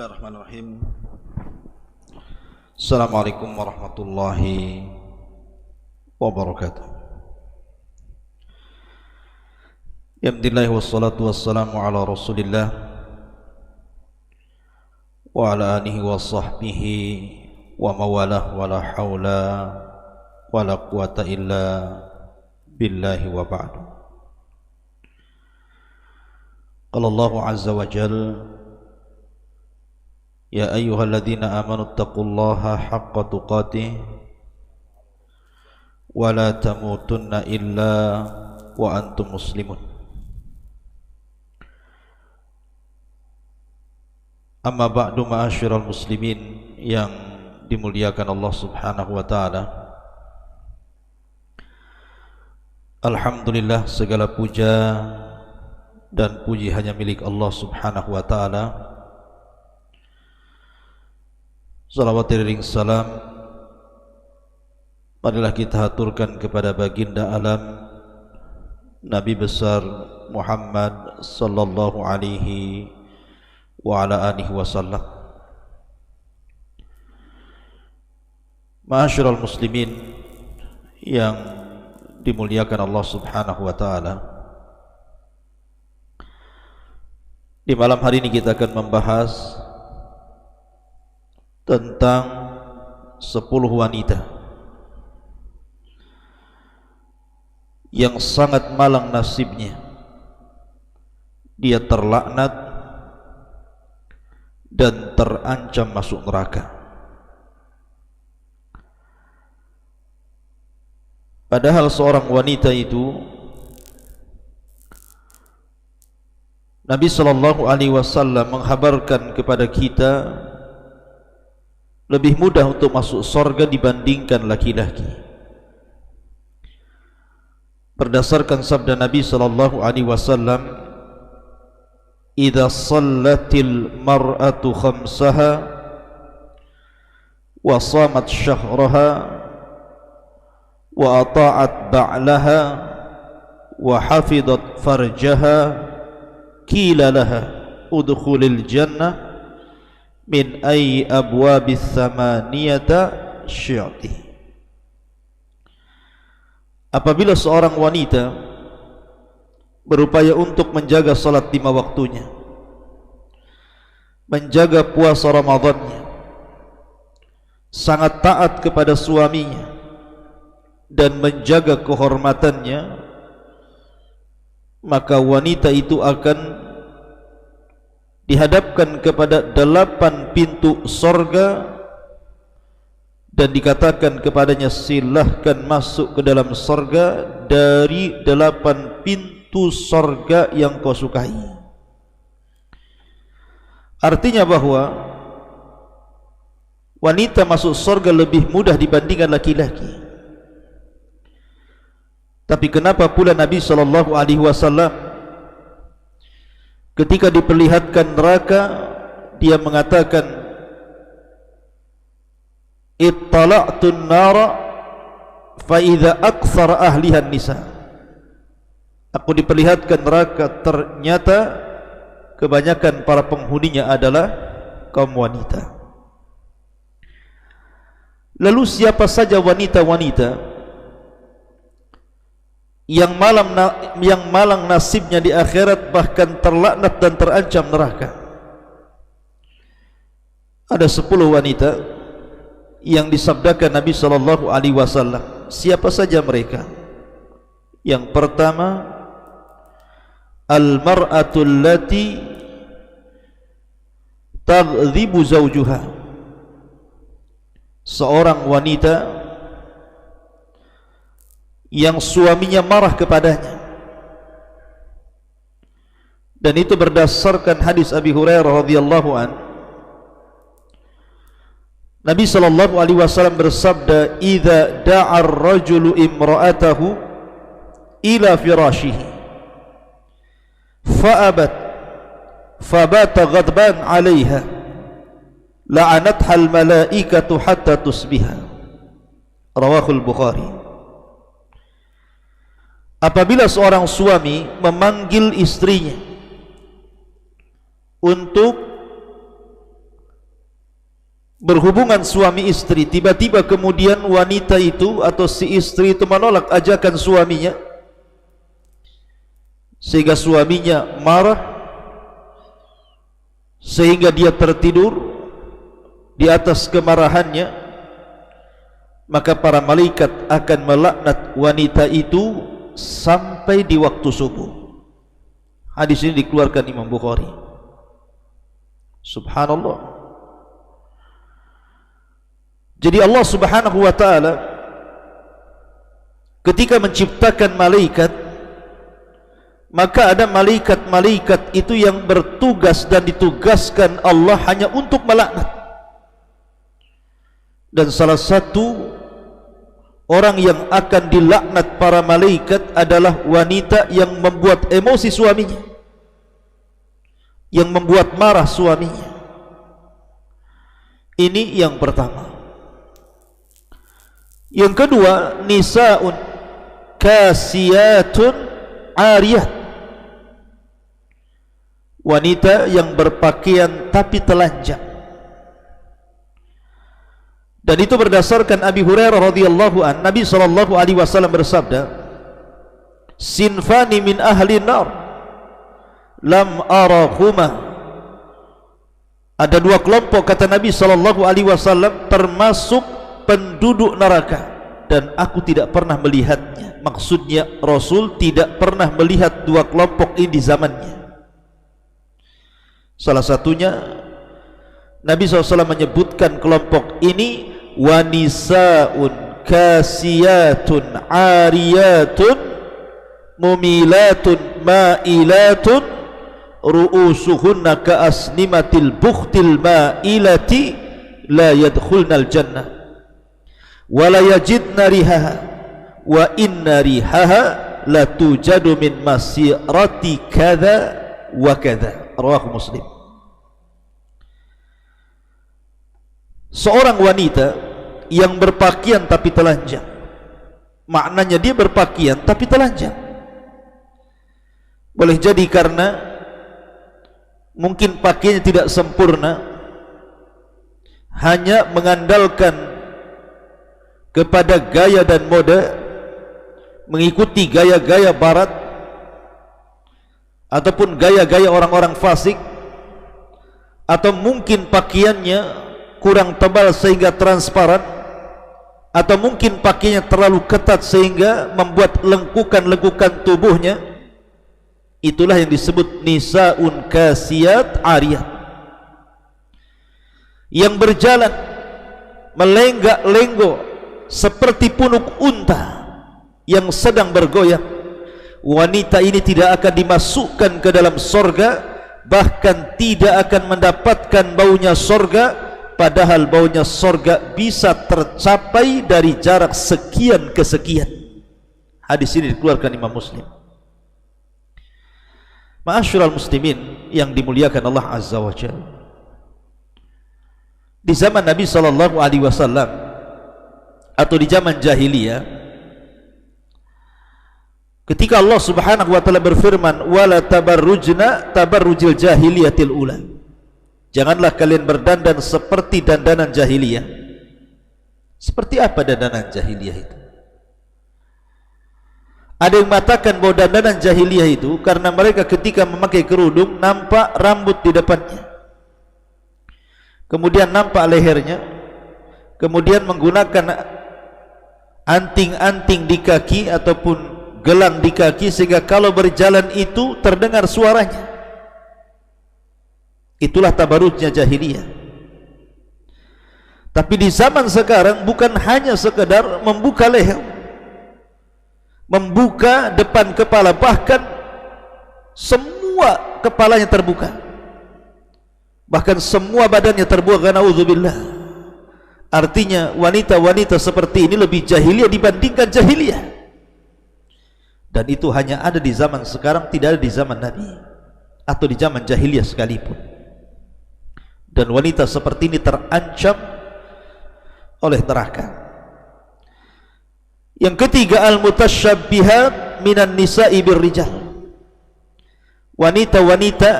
Bismillahirrahmanirrahim. Assalamualaikum warahmatullahi wabarakatuh. Alhamdulillah wassalatu wassalamu ala Rasulillah wa ala alihi wa sahbihi wa mawalah wa la hawla wa la quwata illa billahi wa ba'du. Qala Allahu azza wa jalla: Ya ayyuhalladzina amanu taqullaha haqqa tuqatih wa la tamutunna illa wa antum muslimun. Amma ba'du, ma'asyiral muslimin yang dimuliakan Allah Subhanahu wa taala. Alhamdulillah, segala puja dan puji hanya milik Allah Subhanahu wa taala. Salawat dan salam marilah kita haturkan kepada baginda alam Nabi besar Muhammad sallallahu alaihi wa ala alihi wasallam. Ma'asyiral muslimin yang dimuliakan Allah Subhanahu wa taala. Di malam hari ini kita akan membahas tentang 10 wanita yang sangat malang nasibnya. Dia terlaknat dan terancam masuk neraka. Padahal seorang wanita itu, Nabi sallallahu alaihi wasallam menghabarkan kepada kita, lebih mudah untuk masuk surga dibandingkan laki-laki. Berdasarkan sabda Nabi sallallahu alaihi wasallam, "Idza shallatil mar'atu khamsaha wa shamat syahraha wa ata'at ba'laha wa hafizat farjaha, qila laha udkhulil jannah min ayyi abwabis samaniyata syi'ti." Apabila seorang wanita berupaya untuk menjaga salat 5 waktunya, menjaga puasa Ramadannya, sangat taat kepada suaminya dan menjaga kehormatannya, maka wanita itu akan dihadapkan kepada 8 pintu sorga dan dikatakan kepadanya, silahkan masuk ke dalam sorga dari 8 pintu sorga yang kau sukai. Artinya bahwa wanita masuk sorga lebih mudah dibandingkan laki-laki. Tapi kenapa pula Nabi SAW ketika diperlihatkan neraka, dia mengatakan, ittala'tun nara fa idza aktsara ahliha nisa. Aku diperlihatkan neraka, ternyata kebanyakan para penghuninya adalah kaum wanita. Lalu siapa saja wanita-wanita yang malang nasibnya di akhirat, bahkan terlaknat dan terancam neraka? Ada 10 wanita yang disabdakan Nabi sallallahu alaihi wasallam. Siapa saja mereka? Yang pertama, al-mar'atul lati taghdhibu zawjuha. Seorang wanita yang suaminya marah kepadanya, dan itu berdasarkan hadis Abi Hurairah radhiyallahu an. Nabi sallallahu alaihi wasallam bersabda, "Idza da'a ar-rajulu imra'atahu ila firashihi fa'abat fabata ghadban 'alayha la'anatha al-malaikatu hatta tusbiha." Rawahul Bukhari. Apabila seorang suami memanggil istrinya untuk berhubungan suami istri, tiba-tiba kemudian wanita itu atau si istri itu menolak ajakan suaminya, sehingga suaminya marah, sehingga dia tertidur di atas kemarahannya, maka para malaikat akan melaknat wanita itu sampai di waktu subuh. Hadis ini dikeluarkan Imam Bukhari. Subhanallah. Jadi Allah Subhanahu wa ta'ala ketika menciptakan malaikat, maka ada malaikat-malaikat itu yang bertugas dan ditugaskan Allah hanya untuk melaknat. Dan salah satu orang yang akan dilaknat para malaikat adalah wanita yang membuat emosi suaminya, yang membuat marah suaminya. Ini yang pertama. Yang kedua, nisaun kasiyatun ariyat, wanita yang berpakaian tapi telanjang. Dan itu berdasarkan Abi Hurairah radhiyallahu an, Nabi SAW bersabda, sinfani min ahli nar lam arahuma, ada dua kelompok kata Nabi SAW termasuk penduduk neraka dan aku tidak pernah melihatnya. Maksudnya Rasul tidak pernah melihat dua kelompok ini di zamannya. Salah satunya Nabi SAW menyebutkan kelompok ini wanisaun kasiyatun ariyatun mumilatun mailatun ru'usuhunna ka'asnimatil bukhtil mailati la yadkhulnal jannah wa la yajidna rihaha wa inna rihaha la tujadu min masirati kadha wa kadha. Rawahu Muslim. Seorang wanita yang berpakaian tapi telanjang, maknanya dia berpakaian tapi telanjang. Boleh jadi karena mungkin pakaiannya tidak sempurna, hanya mengandalkan kepada gaya dan mode, mengikuti gaya-gaya barat ataupun gaya-gaya orang-orang fasik, atau mungkin pakaiannya kurang tebal sehingga transparan, atau mungkin pakainya terlalu ketat sehingga membuat lengkukan-lengkukan tubuhnya. Itulah yang disebut nisaun kasiyat ariyat, yang berjalan melenggak-lenggok seperti punuk unta yang sedang bergoyang. Wanita ini tidak akan dimasukkan ke dalam sorga, bahkan tidak akan mendapatkan baunya sorga, padahal baunya sorga bisa tercapai dari jarak sekian ke sekian. Hadis ini dikeluarkan Imam Muslim. Ma'asyiral muslimin yang dimuliakan Allah Azza wa Jalla, di zaman Nabi SAW atau di zaman jahiliyah, ketika Allah Subhanahu wa ta'ala berfirman wala tabarrujna tabarrujil jahiliyatil ula, janganlah kalian berdandan seperti dandanan jahiliyah. Seperti apa dandanan jahiliyah itu? Ada yang mengatakan bahwa dandanan jahiliyah itu karena mereka ketika memakai kerudung nampak rambut di depannya, kemudian nampak lehernya, kemudian menggunakan anting-anting di kaki ataupun gelang di kaki sehingga kalau berjalan itu terdengar suaranya. Itulah tabarujnya jahiliyah. Tapi di zaman sekarang bukan hanya sekedar membuka leher, membuka depan kepala, bahkan semua kepalanya terbuka, bahkan semua badannya terbuka. Na'udzubillah. Artinya wanita-wanita seperti ini lebih jahiliyah dibandingkan jahiliyah. Dan itu hanya ada di zaman sekarang, tidak ada di zaman Nabi atau di zaman jahiliyah sekalipun. Dan wanita seperti ini terancam oleh neraka. Yang ketiga, al-mutasyabbihat minan nisa'i birrijal, wanita-wanita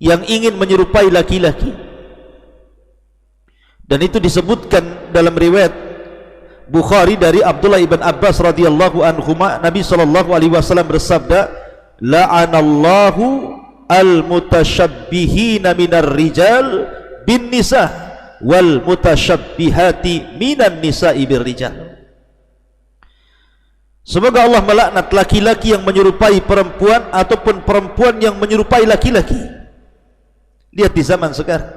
yang ingin menyerupai laki-laki, Dan itu disebutkan dalam riwayat Bukhari dari Abdullah ibn Abbas radhiyallahu anhuma, Nabi sallallahu alaihi wasallam bersabda, la'anallahu al-mutasyabbihina minar rijal bin nisa wal mutasyabbihati minan nisa'i bir rijal. Semoga Allah melaknat laki-laki yang menyerupai perempuan ataupun perempuan yang menyerupai laki-laki. Lihat di zaman sekarang,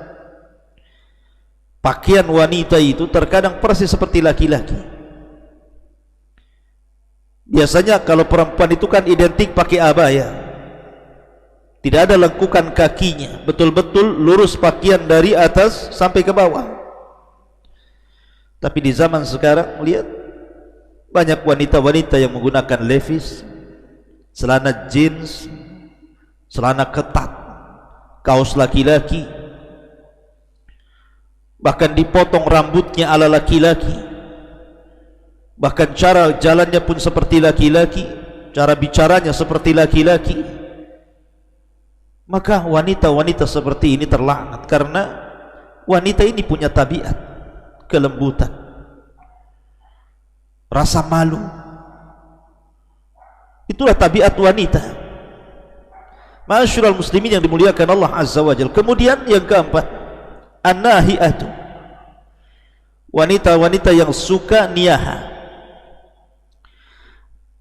pakaian wanita itu terkadang persis seperti laki-laki. Biasanya kalau perempuan itu kan identik pakai abaya, tidak ada lengkukan kakinya, betul-betul lurus pakaian dari atas sampai ke bawah. Tapi di zaman sekarang lihat, banyak wanita-wanita yang menggunakan levis, celana jeans, celana ketat, kaos laki-laki, bahkan dipotong rambutnya ala laki-laki, bahkan cara jalannya pun seperti laki-laki, cara bicaranya seperti laki-laki. Maka wanita-wanita seperti ini terlaknat, karena wanita ini punya tabiat kelembutan, rasa malu. Itulah tabiat wanita. Ma'asyiral muslimin yang dimuliakan Allah Azza wa Jalla. Kemudian yang keempat, an-nahi'atu, wanita-wanita yang suka niyaha.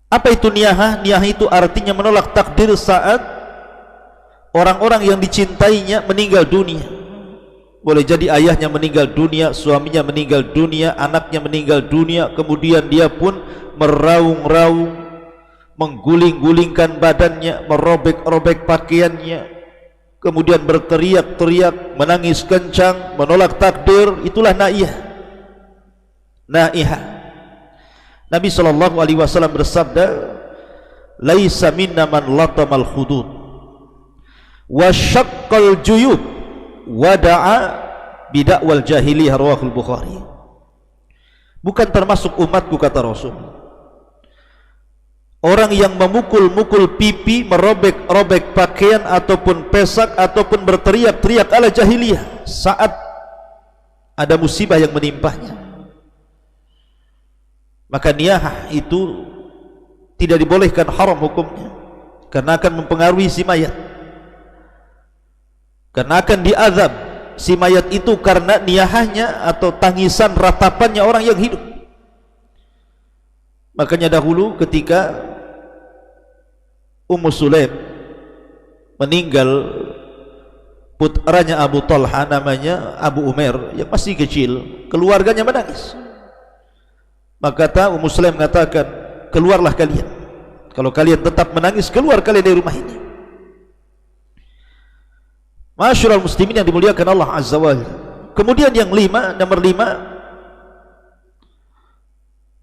Apa itu niyaha? Niyaha itu artinya menolak takdir saat orang-orang yang dicintainya meninggal dunia. Boleh jadi ayahnya meninggal dunia, suaminya meninggal dunia, anaknya meninggal dunia, kemudian dia pun meraung-raung, mengguling-gulingkan badannya, merobek-robek pakaiannya, kemudian berteriak-teriak, menangis kencang, menolak takdir. Itulah naiyah. Naihah. Nabi sallallahu alaihi wasallam bersabda, laisa minna man latamal khudud wa syaqqal juyub wa da'a bid'awal jahiliyah, rawahul Bukhari. Bukan termasuk umatku, kata Rasul, orang yang memukul-mukul pipi, merobek-robek pakaian ataupun pesak ataupun berteriak-teriak ala jahiliyah saat ada musibah yang menimpahnya. Maka niyahah itu tidak dibolehkan, haram hukumnya, karena akan mempengaruhi si mayat, karena akan diazab si mayat itu karena niyahahnya atau tangisan ratapannya orang yang hidup. Makanya dahulu ketika Ummu Sulaim meninggal, putranya Abu Talha namanya Abu Umair yang masih kecil, keluarganya menangis. Maka kata Ummu Sulaim mengatakan, keluarlah kalian, kalau kalian tetap menangis, keluar kalian dari rumah ini. Ma'asyiral muslimin yang dimuliakan Allah Azza wa Jalla. Kemudian yang nomor lima,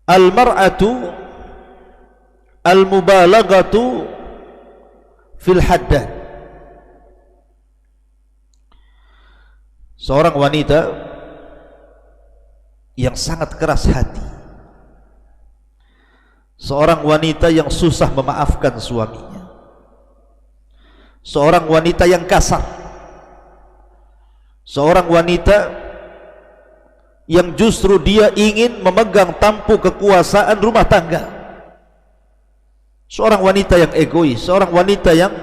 al-mar'atu al-mubalaghatu fil haddad. Seorang wanita yang sangat keras hati, seorang wanita yang susah memaafkan suaminya, seorang wanita yang kasar, seorang wanita yang justru dia ingin memegang tampuk kekuasaan rumah tangga, seorang wanita yang egois, seorang wanita yang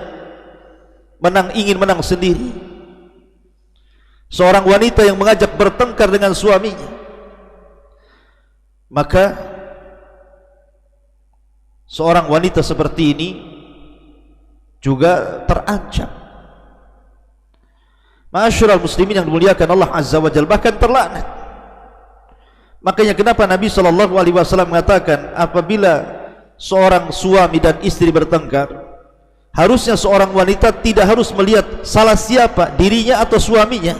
ingin menang sendiri, seorang wanita yang mengajak bertengkar dengan suaminya. Maka seorang wanita seperti ini juga terancam. Ma'asyiral muslimin yang dimuliakan Allah Azza wa Jalla, bahkan terlaknat. Makanya kenapa Nabi sallallahu alaihi wasallam mengatakan, apabila seorang suami dan istri bertengkar, harusnya seorang wanita tidak harus melihat salah siapa, dirinya atau suaminya,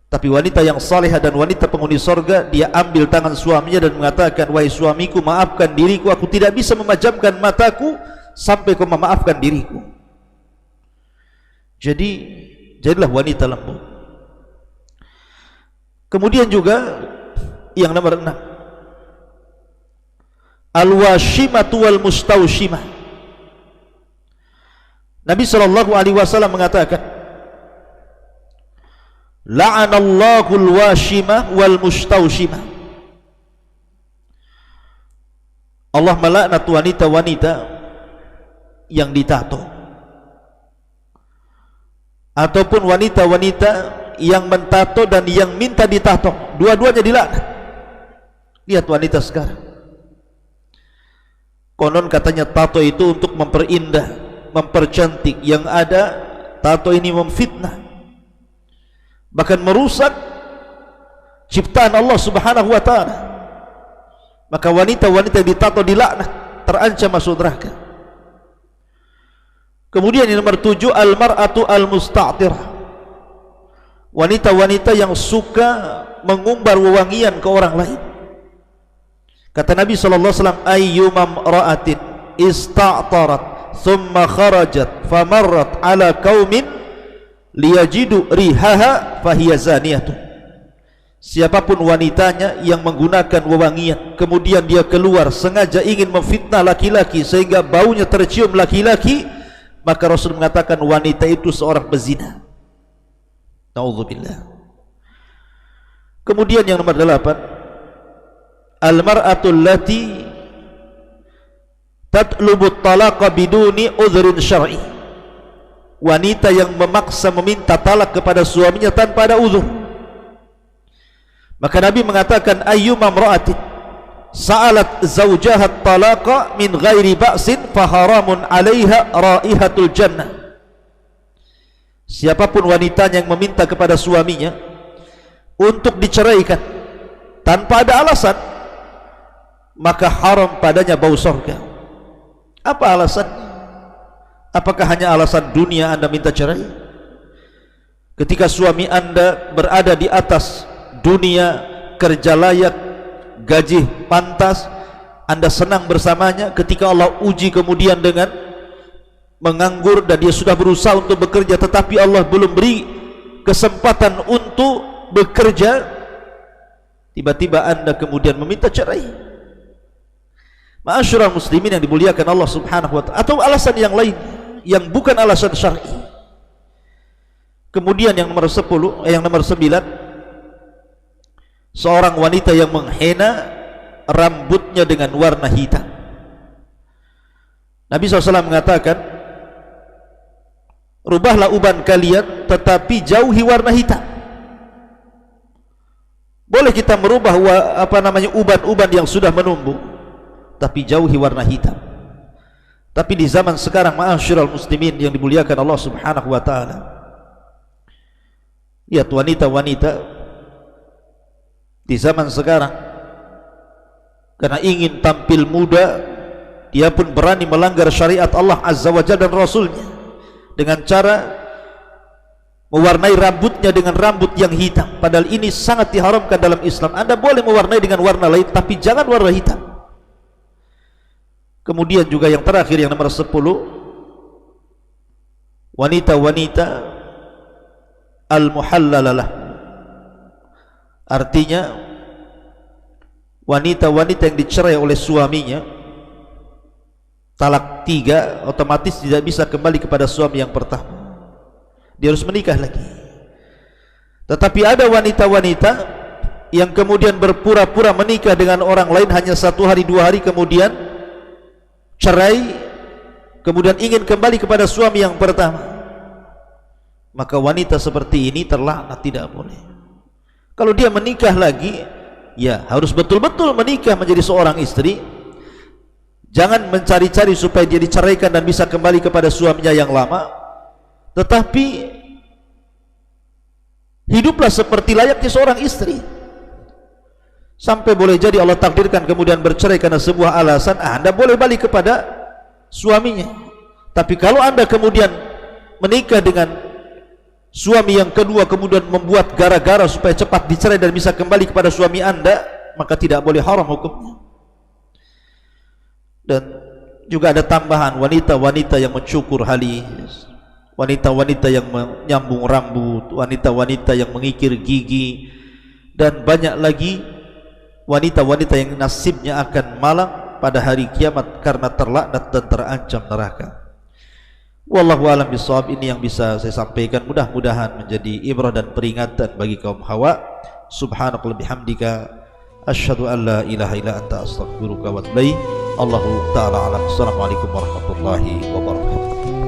tapi wanita yang salihah dan wanita penghuni sorga, dia ambil tangan suaminya dan mengatakan, wahai suamiku, maafkan diriku, aku tidak bisa memejamkan mataku sampai kau memaafkan diriku. Jadilah wanita lembut. Kemudian juga yang nomor 6, al-washimatu wal mustawshimah. Nabi sallallahu alaihi wasallam mengatakan, la'anallahu al-washimah wal mustawshimah. Allah melaknat wanita-wanita yang ditato ataupun wanita-wanita yang mentato dan yang minta ditato, dua-duanya dilaknat. Lihat wanita sekarang, konon katanya tato itu untuk memperindah, mempercantik. Yang ada tato ini memfitnah, bahkan merusak ciptaan Allah Subhanahu wa ta'ala. Maka wanita-wanita yang ditato dilaknat, terancam masuk neraka. Kemudian yang nomor 7, al-mar'atu al-musta'tirah, wanita-wanita yang suka mengumbar wewangian ke orang lain. Kata Nabi sallallahu alaihi wasallam, ayyumam ra'atin ista'tarat thumma kharajat famarrat ala qaumin liyajidu rihaha fahiya zaniyatun. Siapapun wanitanya yang menggunakan wewangian, kemudian dia keluar sengaja ingin memfitnah laki-laki sehingga baunya tercium laki-laki, maka Rasul mengatakan wanita itu seorang pezina. Na'udzubillah. Kemudian yang nomor 8, al-mar'atul lati tatlubut talaqa biduni udhrin syar'i, wanita yang memaksa meminta talak kepada suaminya tanpa ada uzur. Maka Nabi mengatakan, ayyuma imra'atin sa'alat zawjaha talaqa min ghairi ba'sin faharamun 'alaiha raihatul jannah. Siapapun wanitanya yang meminta kepada suaminya untuk diceraikan tanpa ada alasan, maka haram padanya bau surga. Apa alasan? Apakah hanya alasan dunia Anda minta cerai? Ketika suami Anda berada di atas dunia, kerja layak, gaji pantas, Anda senang bersamanya. Ketika Allah uji kemudian dengan menganggur dan dia sudah berusaha untuk bekerja tetapi Allah belum beri kesempatan untuk bekerja, tiba-tiba Anda kemudian meminta cerai. Ma'asyiral muslimin yang dimuliakan Allah Subhanahu wa ta'ala, atau alasan yang lain yang bukan alasan syar'i. Kemudian yang nomor 10, yang nomor 9, seorang wanita yang menghena rambutnya dengan warna hitam. Nabi SAW mengatakan, rubahlah uban kalian tetapi jauhi warna hitam. Boleh kita merubah uban-uban yang sudah menumbuh, tapi jauhi warna hitam. Tapi di zaman sekarang, ma'asyiral muslimin yang dimuliakan Allah Subhanahu wa ta'ala, lihat wanita-wanita di zaman sekarang, karena ingin tampil muda, dia pun berani melanggar syariat Allah Azza wa Jalla dan Rasulnya dengan cara mewarnai rambutnya dengan rambut yang hitam. Padahal ini sangat diharamkan dalam Islam. Anda boleh mewarnai dengan warna lain, tapi jangan warna hitam. Kemudian juga yang terakhir, yang nomor 10, wanita-wanita al-muhallalalah, artinya wanita-wanita yang dicerai oleh suaminya talak 3, otomatis tidak bisa kembali kepada suami yang pertama, dia harus menikah lagi. Tetapi ada wanita-wanita yang kemudian berpura-pura menikah dengan orang lain hanya 1 hari 2 hari kemudian cerai, kemudian ingin kembali kepada suami yang pertama. Maka wanita seperti ini terlaknat, tidak boleh. Kalau dia menikah lagi, ya harus betul-betul menikah menjadi seorang istri. Jangan mencari-cari supaya dia diceraikan dan bisa kembali kepada suaminya yang lama, tetapi hiduplah seperti layaknya seorang istri. Sampai boleh jadi Allah takdirkan kemudian bercerai karena sebuah alasan, Anda boleh balik kepada suaminya. Tapi kalau Anda kemudian menikah dengan suami yang kedua, kemudian membuat gara-gara supaya cepat dicerai dan bisa kembali kepada suami Anda, maka tidak boleh, haram hukumnya. Dan juga ada tambahan, wanita-wanita yang mencukur halis, wanita-wanita yang menyambung rambut, wanita-wanita yang mengikir gigi, dan banyak lagi wanita-wanita yang nasibnya akan malang pada hari kiamat karena terlaknat dan terancam neraka. Wallahu a'lam bishawab. Ini yang bisa saya sampaikan, mudah-mudahan menjadi ibrah dan peringatan bagi kaum hawa. Subhanakallahumma bihamdika asyhadu an la ilaha illa anta astaghfiruka wa atubu ilaik. Allahu ta'ala alam. Assalamualaikum warahmatullahi wabarakatuh.